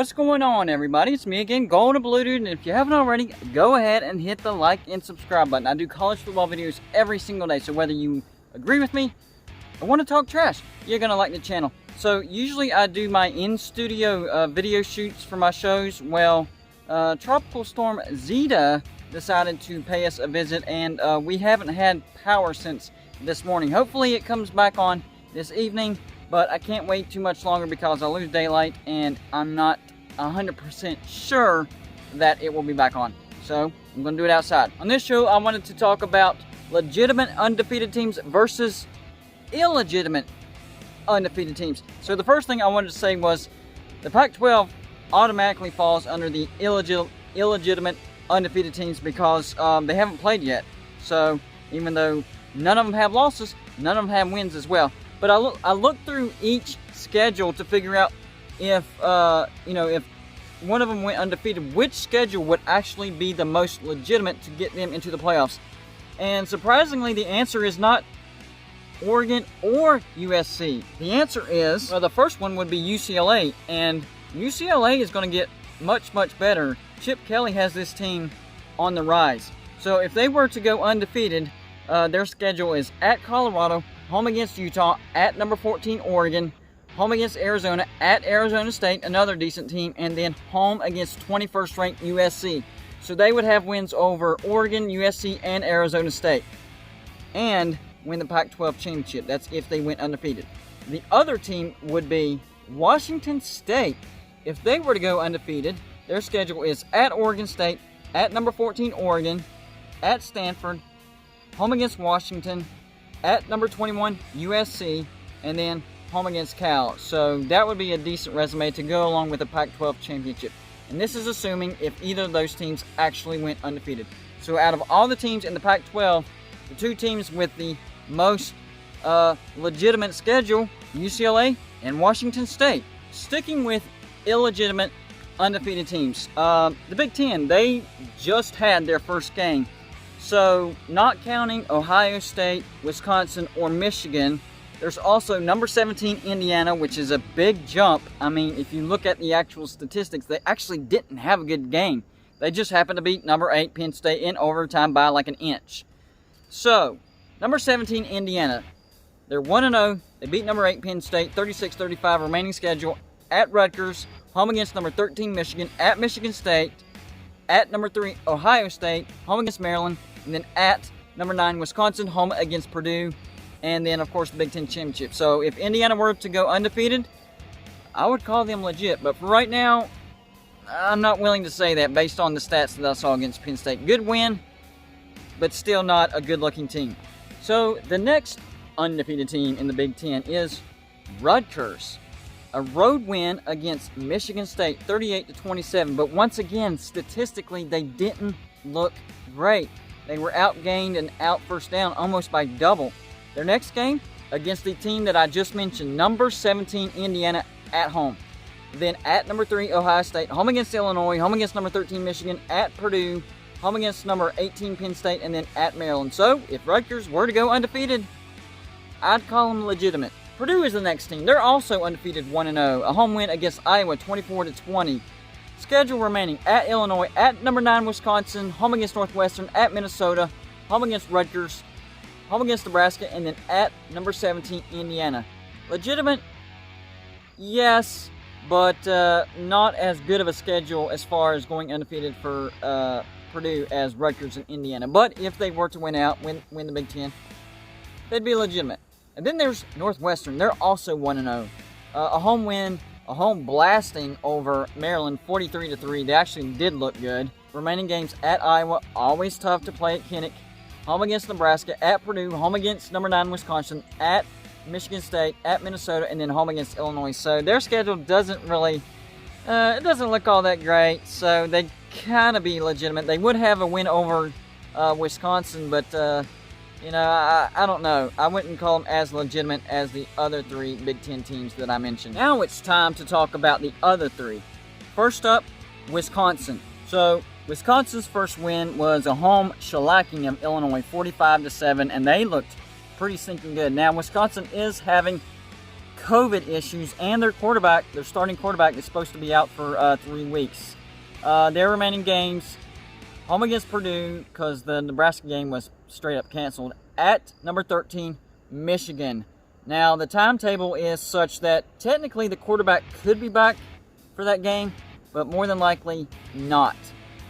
What's going on, everybody? It's me again, Golden Blue Dude, and if you haven't already, go ahead and hit the like and subscribe button. I do college football videos every single day, so whether you agree with me or want to talk trash, you're going to like the channel. So usually I do my in-studio video shoots for my shows. Well, Tropical Storm Zeta decided to pay us a visit, and we haven't had power since this morning. Hopefully it comes back on this evening, but I can't wait too much longer because I lose daylight and I'm not 100% sure that it will be back on. So I'm going to do it outside. On this show, I wanted to talk about legitimate undefeated teams versus illegitimate undefeated teams. So the first thing I wanted to say was the Pac-12 automatically falls under the illegitimate undefeated teams because they haven't played yet. So even though none of them have losses, none of them have wins as well. But I looked through each schedule to figure out if if one of them went undefeated, which schedule would actually be the most legitimate to get them into the playoffs. And surprisingly, the answer is not Oregon or USC. The answer is, well, the first one would be UCLA, and UCLA is going to get much, much better. Chip Kelly has this team on the rise. So if they were to go undefeated, their schedule is at Colorado, home against Utah, at number 14 Oregon, home against Arizona, at Arizona State, another decent team, and then home against 21st ranked USC. So they would have wins over Oregon, USC, and Arizona State, and win the Pac-12 championship. That's if they went undefeated. The other team would be Washington State. If they were to go undefeated, their schedule is at Oregon State, at number 14 Oregon, at Stanford, home against Washington, at number 21 USC, and then home against Cal. So that would be a decent resume to go along with the Pac-12 championship. And this is assuming if either of those teams actually went undefeated. So out of all the teams in the Pac-12, the two teams with the most legitimate schedule, UCLA and Washington State. Sticking with illegitimate undefeated teams, the Big Ten, they just had their first game. So, not counting Ohio State, Wisconsin, or Michigan, there's also number 17 Indiana, which is a big jump. I mean, if you look at the actual statistics, they actually didn't have a good game. They just happened to beat number 8 Penn State in overtime by like an inch. So, number 17 Indiana, they're 1-0. They beat number 8 Penn State, 36-35 remaining schedule at Rutgers, home against number 13 Michigan, at Michigan State, at number 3 Ohio State, home against Maryland, and then at number 9 Wisconsin, home against Purdue, and then of course the Big Ten championship. So if Indiana were to go undefeated, I would call them legit. But for right now, I'm not willing to say that based on the stats that I saw against Penn State. Good win, but still not a good-looking team. So the next undefeated team in the Big Ten is Rutgers. A road win against Michigan State, 38-27. But once again, statistically, they didn't look great. They were outgained and out first down almost by double. Their next game against the team that I just mentioned, number 17 Indiana at home. Then at number 3 Ohio State, home against Illinois, home against number 13 Michigan, at Purdue, home against number 18 Penn State, and then at Maryland. So if Rutgers were to go undefeated, I'd call them legitimate. Purdue is the next team. They're also undefeated 1-0. A home win against Iowa, 24-20. Schedule remaining at Illinois, at number 9 Wisconsin, home against Northwestern, at Minnesota, home against Rutgers, home against Nebraska, and then at number 17 Indiana. Legitimate? Yes, but not as good of a schedule as far as going undefeated for Purdue as Rutgers and Indiana. But if they were to win the Big Ten, they'd be legitimate. And then there's Northwestern. They're also 1-0. A home win, a home blasting over Maryland, 43-3. They actually did look good. Remaining games at Iowa, always tough to play at Kinnick. Home against Nebraska, at Purdue, home against number 9 Wisconsin, at Michigan State, at Minnesota, and then home against Illinois. So their schedule doesn't really, it doesn't look all that great. So they kind of be legitimate. They would have a win over Wisconsin, but I don't know. I wouldn't call them as legitimate as the other 3 Big Ten teams that I mentioned. Now it's time to talk about the other 3. First up, Wisconsin. So Wisconsin's first win was a home shellacking of Illinois, 45-7, and they looked pretty stinking good. Now Wisconsin is having COVID issues, and their starting quarterback, is supposed to be out for 3 weeks. Their remaining games: home against Purdue, because the Nebraska game was straight up canceled. At number 13, Michigan. Now, the timetable is such that technically the quarterback could be back for that game, but more than likely not.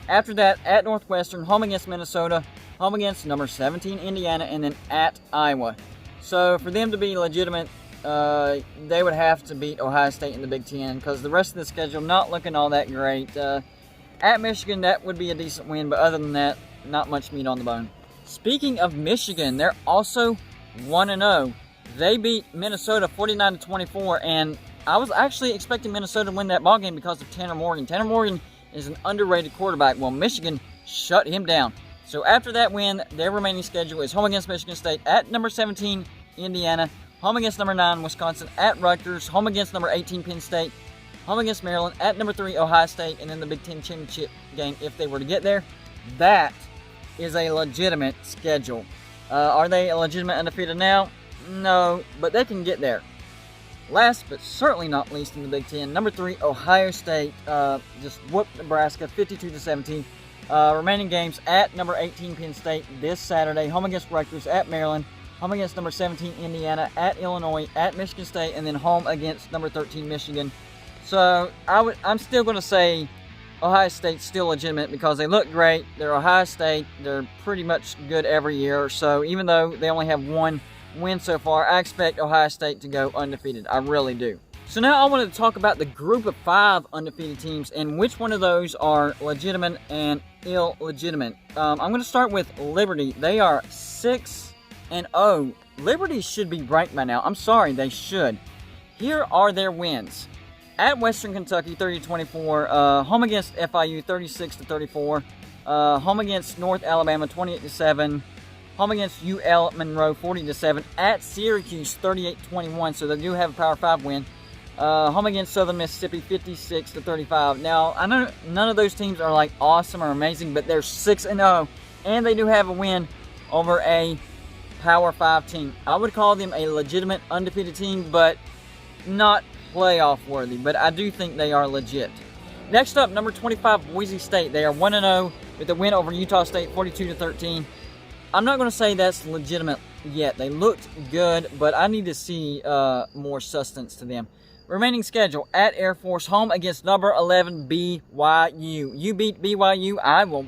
After that, at Northwestern, home against Minnesota, home against number 17, Indiana, and then at Iowa. So for them to be legitimate, they would have to beat Ohio State in the Big Ten, because the rest of the schedule not looking all that great. At Michigan, that would be a decent win, but other than that, not much meat on the bone. Speaking of Michigan, they're also 1-0. They beat Minnesota 49-24, and I was actually expecting Minnesota to win that ballgame because of Tanner Morgan. Tanner Morgan is an underrated quarterback. Well, Michigan shut him down. So after that win, their remaining schedule is home against Michigan State, at number 17, Indiana, home against number 9, Wisconsin, at Rutgers, home against number 18, Penn State, home against Maryland, at number 3, Ohio State, and then the Big Ten championship game if they were to get there. That is a legitimate schedule. Are they a legitimate undefeated now? No, but they can get there. Last but certainly not least in the Big Ten, number 3, Ohio State just whooped Nebraska 52-17. Remaining games: at number 18, Penn State this Saturday, home against Rutgers, at Maryland, home against number 17, Indiana, at Illinois, at Michigan State, and then home against number 13, Michigan. So I'm still going to say Ohio State's still legitimate because they look great. They're Ohio State. They're pretty much good every year. So even though they only have 1 win so far, I expect Ohio State to go undefeated. I really do. So now I wanted to talk about the group of 5 undefeated teams and which one of those are legitimate and illegitimate. I'm going to start with Liberty. They are 6-0. Liberty should be ranked by now. I'm sorry, they should. Here are their wins: at Western Kentucky 30-24, home against FIU 36-34, home against North Alabama 28-7. Home against UL Monroe 40-7, at Syracuse 38-21, so they do have a Power 5 win. Home against Southern Mississippi 56-35. Now, I know none of those teams are like awesome or amazing, but they're 6-0, and they do have a win over a Power 5 team. I would call them a legitimate undefeated team, but not playoff worthy, but I do think they are legit. Next up, number 25, Boise State. They are 1-0 with a win over Utah State 42-13. I'm not going to say that's legitimate yet. They looked good, but I need to see more substance to them. Remaining schedule: at Air Force, home against number 11, BYU. You beat BYU, I will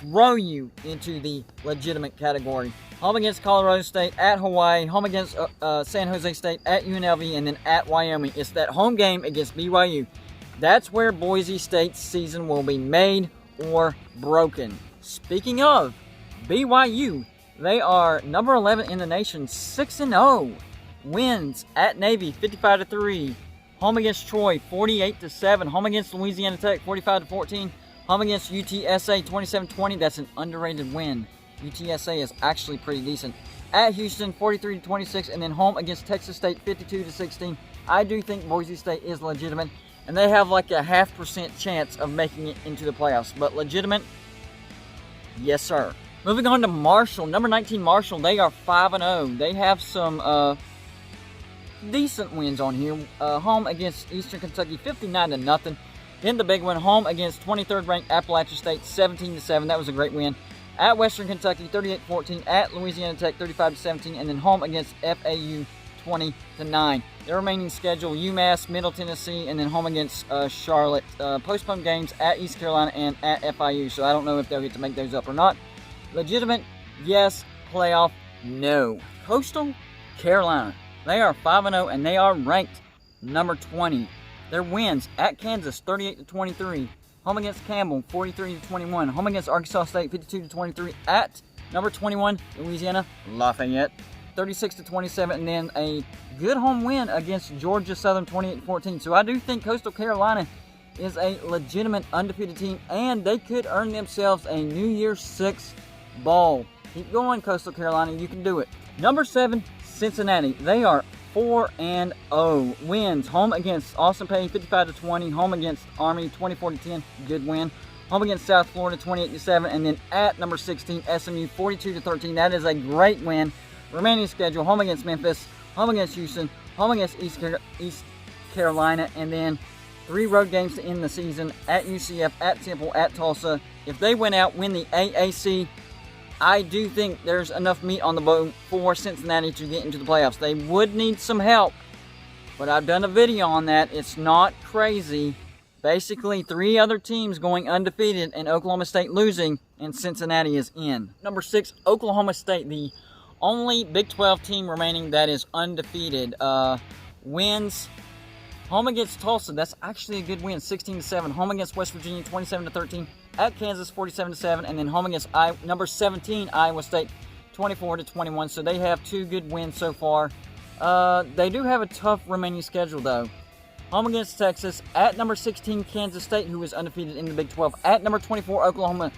throw you into the legitimate category. Home against Colorado State, at Hawaii, home against San Jose State, at UNLV, and then at Wyoming. It's that home game against BYU. That's where Boise State's season will be made or broken. Speaking of BYU, they are number 11 in the nation, 6-0. Wins: at Navy 55-3, home against Troy 48-7, home against Louisiana Tech 45-14, home against UTSA 27-20. That's an underrated win. UTSA is actually pretty decent. At Houston 43-26, and then home against Texas State 52-16. I do think Boise State is legitimate, and they have like a 0.5% chance of making it into the playoffs. But legitimate, yes sir. Moving on to Marshall, number 19 Marshall. They are 5-0. They have some decent wins on here. Home against Eastern Kentucky 59-0. Then the big one, home against 23rd ranked Appalachian State 17-7. That was a great win. At Western Kentucky 38-14. At Louisiana Tech 35-17. And then home against FAU 20-9. Their remaining schedule: UMass, Middle Tennessee, and then home against Charlotte. Postponed games at East Carolina and at FIU. So I don't know if they'll get to make those up or not. Legitimate, yes. Playoff, no. Coastal Carolina. They are 5-0, and they are ranked number 20. Their wins: at Kansas 38-23, home against Campbell 43-21, home against Arkansas State 52-23, at number 21 Louisiana Lafayette 36-27, and then a good home win against Georgia Southern 28-14. So I do think Coastal Carolina is a legitimate undefeated team, and they could earn themselves a New Year's Six bowl. Keep going, Coastal Carolina, you can do it. Number 7, Cincinnati. They are 4-0. Wins: home against Austin Peay 55-20, home against Army 24-10, good win. Home against South Florida 28-7, and then at number 16 SMU 42-13. That is a great win. Remaining schedule: home against Memphis, home against Houston, home against East Carolina, and then 3 road games to end the season at UCF, at Temple, at Tulsa. If they win out, win the AAC, I do think there's enough meat on the bone for Cincinnati to get into the playoffs. They would need some help, but I've done a video on that. It's not crazy. Basically, 3 other teams going undefeated and Oklahoma State losing, and Cincinnati is in. Number 6, Oklahoma State, the only Big 12 team remaining that is undefeated. Wins home against Tulsa. That's actually a good win, 16-7. Home against West Virginia, 27-13. At Kansas, 47-7. And then home against number 17, Iowa State, 24-21. So they have 2 good wins so far. They do have a tough remaining schedule, though. Home against Texas. At number 16, Kansas State, who is undefeated in the Big 12. At number 24, Oklahoma,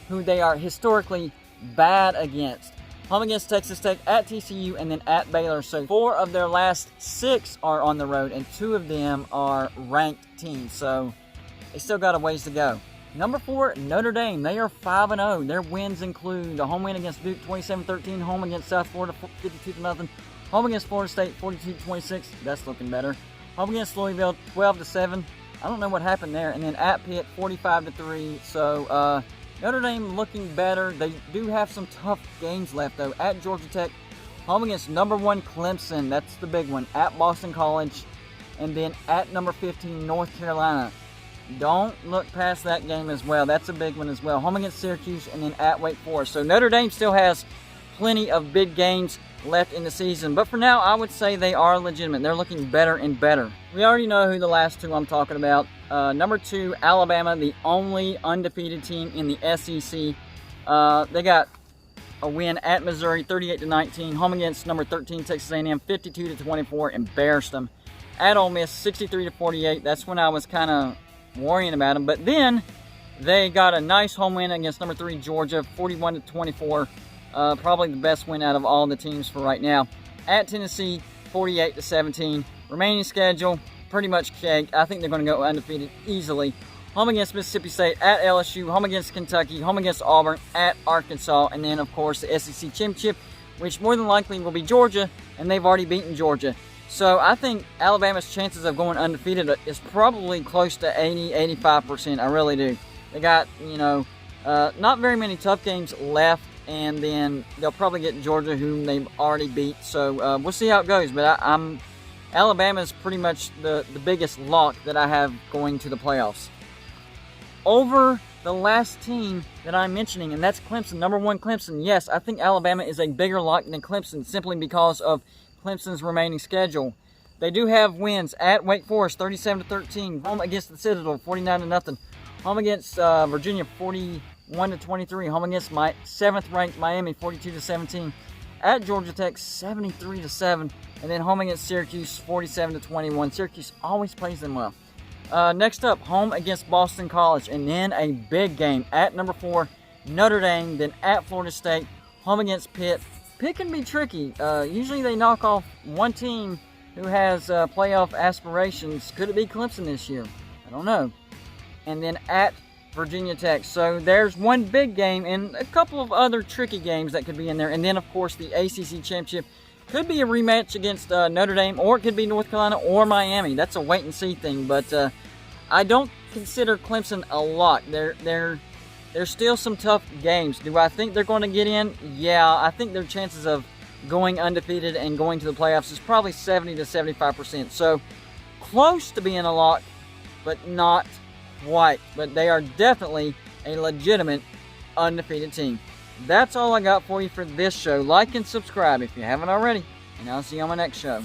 who they are historically bad against. Home against Texas Tech, at TCU, and then at Baylor. So 4 of their last 6 are on the road, and 2 of them are ranked teams. So they still got a ways to go. Number 4, Notre Dame. They are 5-0. Their wins include a home win against Duke, 27-13. Home against South Florida, 52-0. Home against Florida State, 42-26. That's looking better. Home against Louisville, 12-7. I don't know what happened there. And then at Pitt, 45-3. So Notre Dame looking better. They do have some tough games left, though. At Georgia Tech, home against number 1 Clemson. That's the big one. At Boston College. And then at number 15, North Carolina. Don't look past that game as well. That's a big one as well. Home against Syracuse and then at Wake Forest. So Notre Dame still has plenty of big games left in the season. But for now, I would say they are legitimate. They're looking better and better. We already know who the last 2 I'm talking about. Number 2, Alabama, the only undefeated team in the SEC. They got a win at Missouri, 38-19. Home against number 13, Texas A&M, 52-24. Embarrassed them. At Ole Miss, 63-48. That's when I was kind of worrying about them. But then they got a nice home win against number 3, Georgia, 41-24. Probably the best win out of all the teams for right now. At Tennessee, 48-17. Remaining schedule, pretty much cake. I think they're going to go undefeated easily. Home against Mississippi State, at LSU, home against Kentucky, home against Auburn, at Arkansas, and then, of course, the SEC Championship, which more than likely will be Georgia, and they've already beaten Georgia. So I think Alabama's chances of going undefeated is probably close to 80-85%. I really do. They got, not very many tough games left, and then they'll probably get Georgia, whom they've already beat. So we'll see how it goes. But Alabama's pretty much the biggest lock that I have going to the playoffs. Over the last team that I'm mentioning, and that's Clemson, number 1 Clemson. Yes, I think Alabama is a bigger lock than Clemson simply because of Clemson's remaining schedule. They do have wins at Wake Forest, 37-13. Home against the Citadel, 49-0. Home against Virginia, 41-23. Home against my 7th-ranked Miami, 42-17. At Georgia Tech, 73-7. And then home against Syracuse, 47-21. Syracuse always plays them well. Next up, home against Boston College. And then a big game at number 4, Notre Dame. Then at Florida State, home against Pitt. Pitt can be tricky. Usually they knock off one team who has playoff aspirations. Could it be Clemson this year? I don't know. And then at Virginia Tech. So there's one big game and a couple of other tricky games that could be in there. And then, of course, the ACC Championship. Could be a rematch against Notre Dame, or it could be North Carolina or Miami. That's a wait-and-see thing. But I don't consider Clemson a lock. There's still some tough games. Do I think they're going to get in? Yeah, I think their chances of going undefeated and going to the playoffs is probably 70-75%. So close to being a lock, but not quite. But they are definitely a legitimate undefeated team. That's all I got for you for this show. Like and subscribe if you haven't already, and I'll see you on my next show.